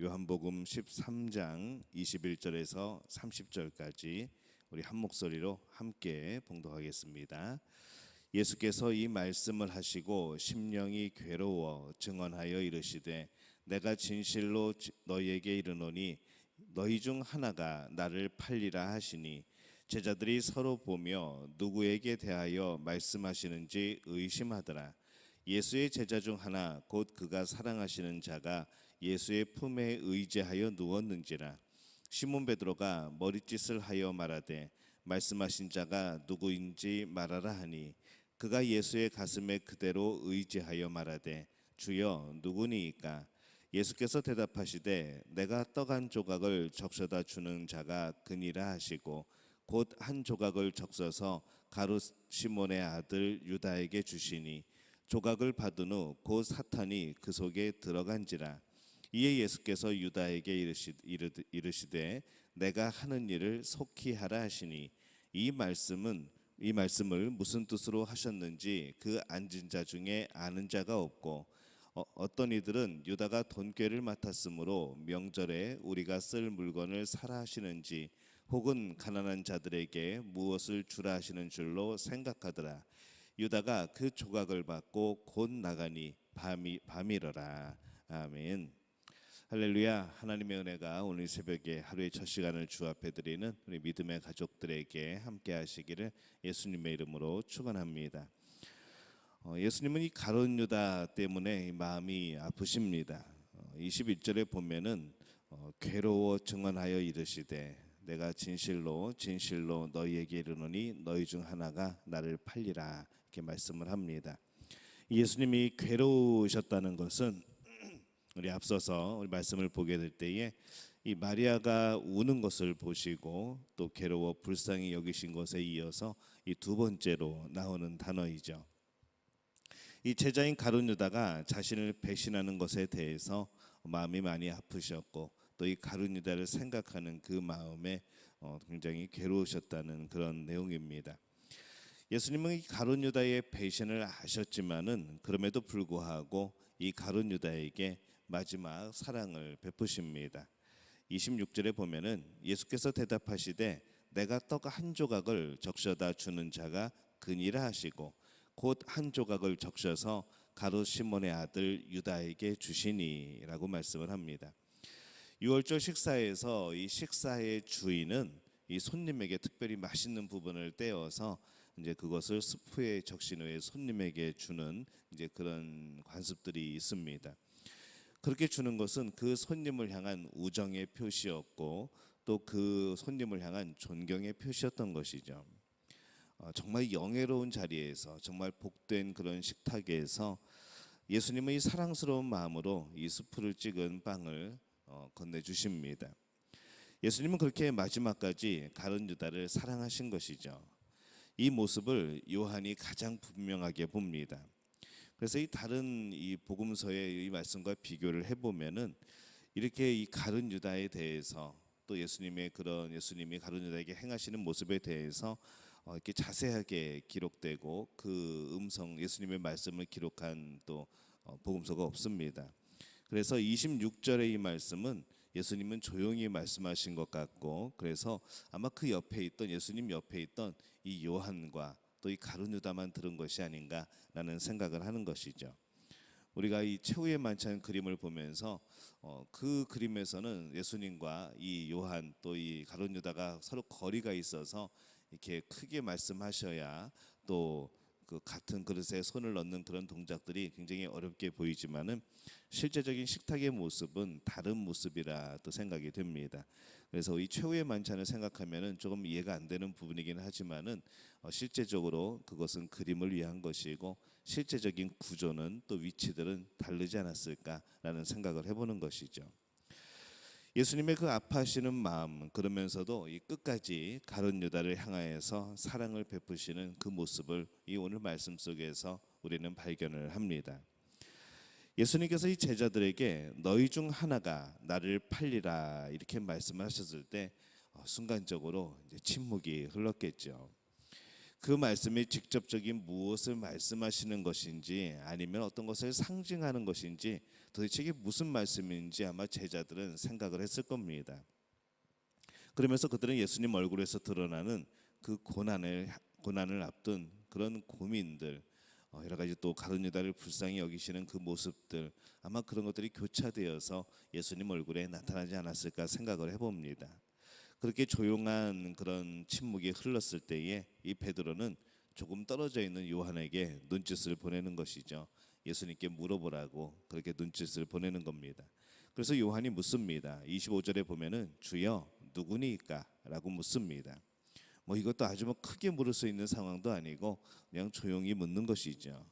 요한복음 13장 21절에서 30절까지 우리 한 목소리로 함께 봉독하겠습니다. 예수께서 이 말씀을 하시고 심령이 괴로워 증언하여 이르시되 내가 진실로 너희에게 이르노니 너희 중 하나가 나를 팔리라 하시니 제자들이 서로 보며 누구에게 대하여 말씀하시는지 의심하더라. 예수의 제자 중 하나 곧 그가 사랑하시는 자가 예수의 품에 의지하여 누웠는지라. 시몬 베드로가 머릿짓을 하여 말하되 말씀하신 자가 누구인지 말하라 하니 그가 예수의 가슴에 그대로 의지하여 말하되 주여 누구니이까. 예수께서 대답하시되 내가 떡 한 조각을 적셔다 주는 자가 그니라 하시고 곧 한 조각을 적셔서 가룟 시몬의 아들 유다에게 주시니 조각을 받은 후 곧 사탄이 그 속에 들어간지라. 이에 예수께서 유다에게 이르시되 내가 하는 일을 속히 하라 하시니 이 말씀을 무슨 뜻으로 하셨는지 그 앉은 자 중에 아는 자가 없고 어떤 이들은 유다가 돈꾀를 맡았으므로 명절에 우리가 쓸 물건을 사라 하시는지 혹은 가난한 자들에게 무엇을 주라 하시는 줄로 생각하더라. 유다가 그 조각을 받고 곧 나가니 밤이러라. 아멘. 할렐루야. 하나님의 은혜가 오늘 새벽에 하루의 첫 시간을 주 앞에 드리는 우리 믿음의 가족들에게 함께 하시기를 예수님의 이름으로 축원합니다. 예수님은 이 가룟 유다 때문에 마음이 아프십니다. 21절에 보면은 괴로워 증언하여 이르시되 내가 진실로 너희에게 이르노니 너희 중 하나가 나를 팔리라 이렇게 말씀을 합니다. 예수님이 괴로우셨다는 것은 우리 앞서서 우리 말씀을 보게 될 때에 이 마리아가 우는 것을 보시고 또 괴로워 불쌍히 여기신 것에 이어서 이 두 번째로 나오는 단어이죠. 이 제자인 가룟 유다가 자신을 배신하는 것에 대해서 마음이 많이 아프셨고 또 이 가룟 유다를 생각하는 그 마음에 굉장히 괴로우셨다는 그런 내용입니다. 예수님은 이 가룟 유다의 배신을 아셨지만은 그럼에도 불구하고 이 가룟 유다에게 마지막 사랑을 베푸십니다. 26절에 보면은 예수께서 대답하시되 내가 떡 한 조각을 적셔다 주는 자가 그니라 하시고 곧 한 조각을 적셔서 가룟 시몬의 아들 유다에게 주시니라고 말씀을 합니다. 유월절 식사에서 이 식사의 주인은 이 손님에게 특별히 맛있는 부분을 떼어서 이제 그것을 수프에 적신 후에 손님에게 주는 이제 그런 관습들이 있습니다. 그렇게 주는 것은 그 손님을 향한 우정의 표시였고 또 그 손님을 향한 존경의 표시였던 것이죠. 정말 영예로운 자리에서 정말 복된 그런 식탁에서 예수님은 이 사랑스러운 마음으로 이 수프를 찍은 빵을 건네주십니다. 예수님은 그렇게 마지막까지 가룟 유다를 사랑하신 것이죠. 이 모습을 요한이 가장 분명하게 봅니다. 그래서 이 다른 이 복음서의 이 말씀과 비교를 해보면은 이렇게 이 가룟 유다에 대해서 또 예수님이 가룟 유다에게 행하시는 모습에 대해서 이렇게 자세하게 기록되고 그 예수님의 말씀을 기록한 또 복음서가 없습니다. 그래서 26절의 이 말씀은 예수님은 조용히 말씀하신 것 같고 그래서 아마 그 옆에 있던 예수님 옆에 있던 이 요한과 또 이 가룟 유다만 들은 것이 아닌가라는 생각을 하는 것이죠. 우리가 이 최후의 만찬 그림을 보면서 그 그림에서는 예수님과 이 요한 또 이 가룟 유다가 서로 거리가 있어서 이렇게 크게 말씀하셔야 또 그 같은 그릇에 손을 넣는 그런 동작들이 굉장히 어렵게 보이지만은 실제적인 식탁의 모습은 다른 모습이라 또 생각이 됩니다. 그래서 이 최후의 만찬을 생각하면은 조금 이해가 안 되는 부분이기는 하지만은 실제적으로 그것은 그림을 위한 것이고 실제적인 구조는 또 위치들은 다르지 않았을까라는 생각을 해보는 것이죠. 예수님의 그 아파하시는 마음 그러면서도 이 끝까지 가룟 유다를 향하여서 사랑을 베푸시는 그 모습을 이 오늘 말씀 속에서 우리는 발견을 합니다. 예수님께서 이 제자들에게 너희 중 하나가 나를 팔리라 이렇게 말씀을 하셨을 때 순간적으로 이제 침묵이 흘렀겠죠. 그 말씀이 직접적인 무엇을 말씀하시는 것인지 아니면 어떤 것을 상징하는 것인지 도대체 이게 무슨 말씀인지 아마 제자들은 생각을 했을 겁니다. 그러면서 그들은 예수님 얼굴에서 드러나는 그 고난을 앞둔 그런 고민들, 여러 가지 또 가룟 유다를 불쌍히 여기시는 그 모습들, 아마 그런 것들이 교차되어서 예수님 얼굴에 나타나지 않았을까 생각을 해봅니다. 그렇게 조용한 그런 침묵이 흘렀을 때에 이 베드로는 조금 떨어져 있는 요한에게 눈짓을 보내는 것이죠. 예수님께 물어보라고 그렇게 눈짓을 보내는 겁니다. 그래서 요한이 묻습니다. 25절에 보면은 주여 누구니까? 라고 묻습니다. 이것도 아주 크게 물을 수 있는 상황도 아니고 그냥 조용히 묻는 것이죠.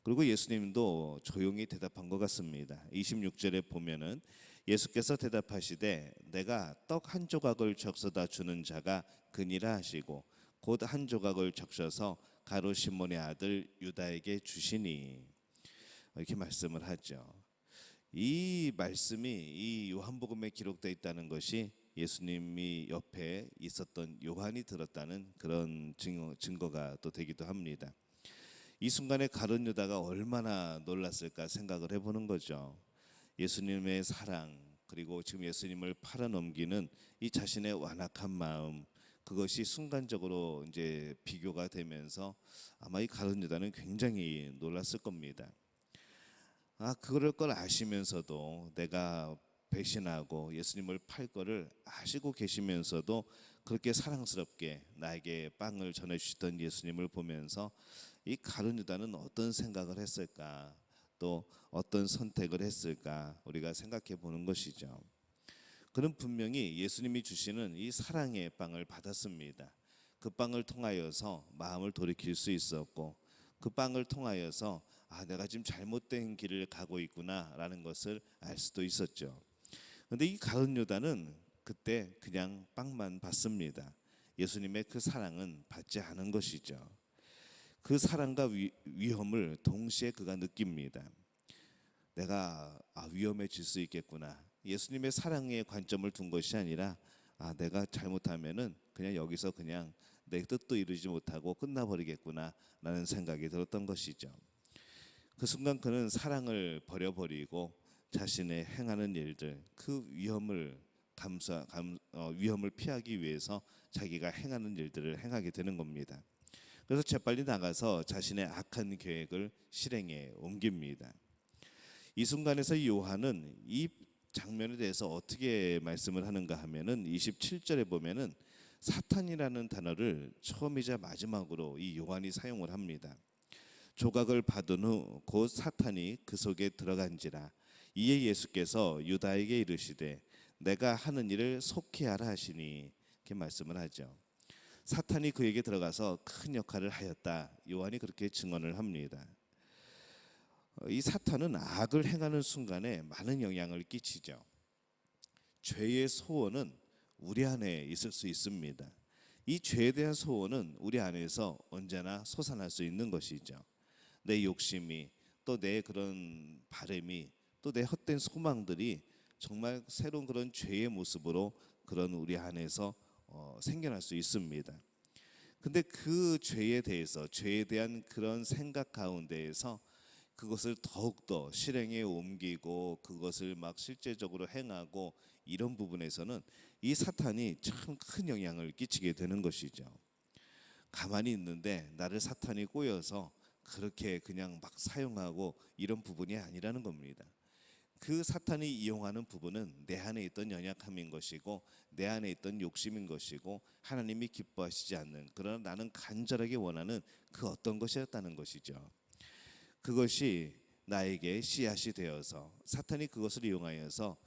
그리고 예수님도 조용히 대답한 것 같습니다. 26절에 보면은 예수께서 대답하시되 내가 떡 한 조각을 적셔다 주는 자가 그니라 하시고 곧 한 조각을 적셔서 가룟 시몬의 아들 유다에게 주시니, 이렇게 말씀을 하죠. 이 말씀이 이 요한복음에 기록되어 있다는 것이 예수님이 옆에 있었던 요한이 들었다는 그런 증거가 또 되기도 합니다. 이 순간에 가룟 유다가 얼마나 놀랐을까 생각을 해보는 거죠. 예수님의 사랑, 그리고 지금 예수님을 팔아넘기는 이 자신의 완악한 마음, 그것이 순간적으로 이제 비교가 되면서 아마 이 가룟 유다는 굉장히 놀랐을 겁니다. 그럴 걸 아시면서도, 내가 배신하고 예수님을 팔 거를 아시고 계시면서도 그렇게 사랑스럽게 나에게 빵을 전해주시던 예수님을 보면서 이 가룟 유다는 어떤 생각을 했을까, 또 어떤 선택을 했을까 우리가 생각해 보는 것이죠. 그는 분명히 예수님이 주시는 이 사랑의 빵을 받았습니다. 그 빵을 통하여서 마음을 돌이킬 수 있었고, 그 빵을 통하여서 내가 지금 잘못된 길을 가고 있구나라는 것을 알 수도 있었죠. 그런데 이 가룟 유다는 그때 그냥 빵만 받습니다. 예수님의 그 사랑은 받지 않은 것이죠. 그 사랑과 위험을 동시에 그가 느낍니다. 내가 위험해질 수 있겠구나. 예수님의 사랑의 관점을 둔 것이 아니라 내가 잘못하면은 그냥 여기서 그냥 내 뜻도 이루지 못하고 끝나버리겠구나 라는 생각이 들었던 것이죠. 그 순간 그는 사랑을 버려버리고 자신의 행하는 일들, 그 위험을 위험을 피하기 위해서 자기가 행하는 일들을 행하게 되는 겁니다. 그래서 재빨리 나가서 자신의 악한 계획을 실행에 옮깁니다. 이 순간에서 요한은 이 장면에 대해서 어떻게 말씀을 하는가 하면은 27절에 보면은 사탄이라는 단어를 처음이자 마지막으로 이 요한이 사용을 합니다. 조각을 받은 후 곧 사탄이 그 속에 들어간지라. 이에 예수께서 유다에게 이르시되 내가 하는 일을 속히 하라 하시니, 이렇게 말씀을 하죠. 사탄이 그에게 들어가서 큰 역할을 하였다. 요한이 그렇게 증언을 합니다. 이 사탄은 악을 행하는 순간에 많은 영향을 끼치죠. 죄의 소원은 우리 안에 있을 수 있습니다. 이 죄에 대한 소원은 우리 안에서 언제나 솟아날 수 있는 것이죠. 내 욕심이, 또 내 그런 바람이, 또 내 헛된 소망들이 정말 새로운 그런 죄의 모습으로 그런 우리 안에서 생겨날 수 있습니다. 근데 그 죄에 대해서, 죄에 대한 그런 생각 가운데에서 그것을 더욱더 실행에 옮기고 그것을 막 실제적으로 행하고, 이런 부분에서는 이 사탄이 참 큰 영향을 끼치게 되는 것이죠. 가만히 있는데 나를 사탄이 꼬여서 그렇게 그냥 막 사용하고 이런 부분이 아니라는 겁니다. 그 사탄이 이용하는 부분은 내 안에 있던 연약함인 것이고, 내 안에 있던 욕심인 것이고, 하나님이 기뻐하시지 않는, 그러나 나는 간절하게 원하는 그 어떤 것이었다는 것이죠. 그것이 나에게 씨앗이 되어서 사탄이 그것을 이용하여서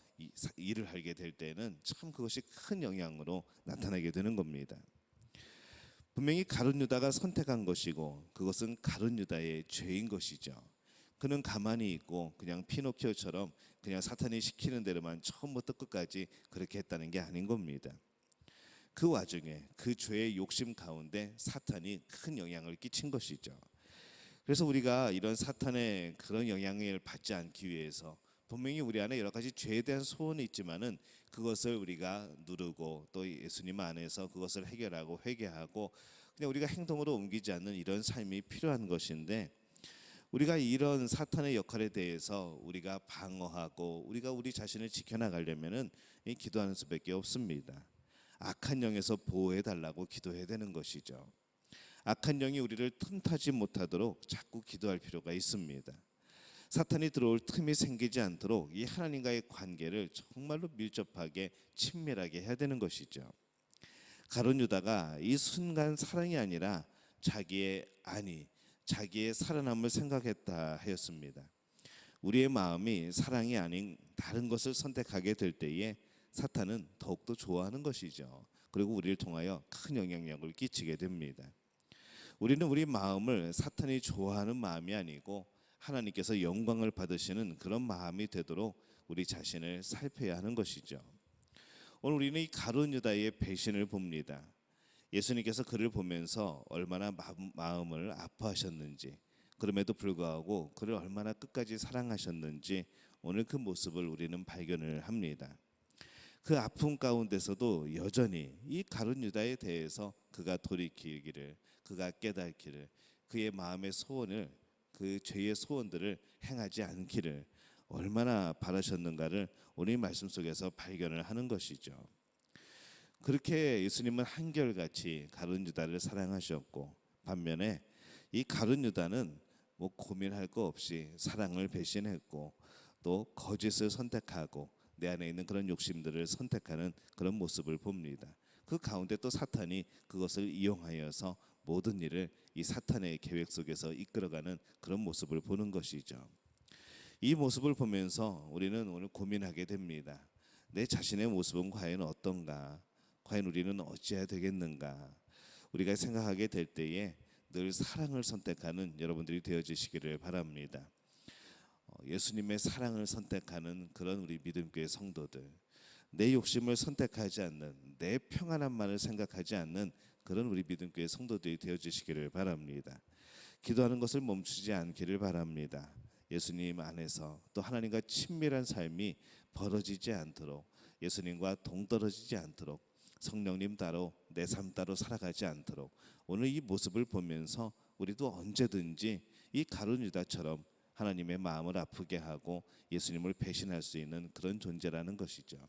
일을 하게 될 때는 참 그것이 큰 영향으로 나타나게 되는 겁니다. 분명히 가룟 유다가 선택한 것이고, 그것은 가룟 유다의 죄인 것이죠. 그는 가만히 있고 그냥 피노키오처럼 그냥 사탄이 시키는 대로만 처음부터 끝까지 그렇게 했다는 게 아닌 겁니다. 그 와중에 그 죄의 욕심 가운데 사탄이 큰 영향을 끼친 것이죠. 그래서 우리가 이런 사탄의 그런 영향을 받지 않기 위해서 분명히 우리 안에 여러 가지 죄에 대한 소원이 있지만은 그것을 우리가 누르고 또 예수님 안에서 그것을 해결하고 회개하고 그냥 우리가 행동으로 옮기지 않는 이런 삶이 필요한 것인데, 우리가 이런 사탄의 역할에 대해서 우리가 방어하고 우리가 우리 자신을 지켜나가려면은 이 기도하는 수밖에 없습니다. 악한 영에서 보호해 달라고 기도해야 되는 것이죠. 악한 영이 우리를 틈타지 못하도록 자꾸 기도할 필요가 있습니다. 사탄이 들어올 틈이 생기지 않도록 이 하나님과의 관계를 정말로 밀접하게 친밀하게 해야 되는 것이죠. 가룟 유다가 이 순간 사랑이 아니라 자기의 안위, 자기의 살아남을 생각했다 하였습니다. 우리의 마음이 사랑이 아닌 다른 것을 선택하게 될 때에 사탄은 더욱더 좋아하는 것이죠. 그리고 우리를 통하여 큰 영향력을 끼치게 됩니다. 우리는 우리 마음을 사탄이 좋아하는 마음이 아니고 하나님께서 영광을 받으시는 그런 마음이 되도록 우리 자신을 살펴야 하는 것이죠. 오늘 우리는 이 가룟 유다의 배신을 봅니다. 예수님께서 그를 보면서 얼마나 마음을 아파하셨는지, 그럼에도 불구하고 그를 얼마나 끝까지 사랑하셨는지 오늘 그 모습을 우리는 발견을 합니다. 그 아픔 가운데서도 여전히 이 가룟 유다에 대해서 그가 돌이키기를, 그가 깨닫기를, 그의 마음의 소원을, 그 죄의 소원들을 행하지 않기를 얼마나 바라셨는가를 오늘 말씀 속에서 발견을 하는 것이죠. 그렇게 예수님은 한결같이 가룟 유다를 사랑하셨고, 반면에 이 가룟 유다는 뭐 고민할 거 없이 사랑을 배신했고 또 거짓을 선택하고 내 안에 있는 그런 욕심들을 선택하는 그런 모습을 봅니다. 그 가운데 또 사탄이 그것을 이용하여서 모든 일을 이 사탄의 계획 속에서 이끌어가는 그런 모습을 보는 것이죠. 이 모습을 보면서 우리는 오늘 고민하게 됩니다. 내 자신의 모습은 과연 어떤가? 과연 우리는 어찌해야 되겠는가? 우리가 생각하게 될 때에 늘 사랑을 선택하는 여러분들이 되어지시기를 바랍니다. 예수님의 사랑을 선택하는 그런 우리 믿음교회 성도들, 내 욕심을 선택하지 않는, 내 평안함만을 생각하지 않는 그런 우리 믿음교회 성도들이 되어지시기를 바랍니다. 기도하는 것을 멈추지 않기를 바랍니다. 예수님 안에서 또 하나님과 친밀한 삶이 벌어지지 않도록, 예수님과 동떨어지지 않도록, 성령님 따로 내 삶 따로 살아가지 않도록 오늘 이 모습을 보면서 우리도 언제든지 이 가룟 유다처럼 하나님의 마음을 아프게 하고 예수님을 배신할 수 있는 그런 존재라는 것이죠.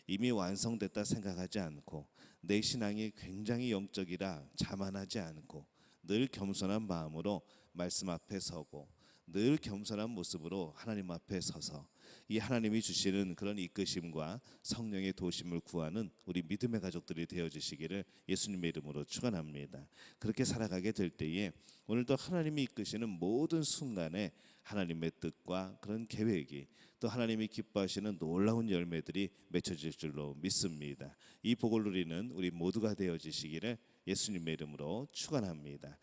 이미 완성됐다 생각하지 않고 내 신앙이 굉장히 영적이라 자만하지 않고 늘 겸손한 마음으로 말씀 앞에 서고 늘 겸손한 모습으로 하나님 앞에 서서 이 하나님이 주시는 그런 이끄심과 성령의 도심을 구하는 우리 믿음의 가족들이 되어주시기를 예수님의 이름으로 축원합니다. 그렇게 살아가게 될 때에 오늘도 하나님이 이끄시는 모든 순간에 하나님의 뜻과 그런 계획이 또 하나님이 기뻐하시는 놀라운 열매들이 맺혀질 줄로 믿습니다. 이 복을 누리는 우리 모두가 되어지시기를 예수님의 이름으로 축원합니다.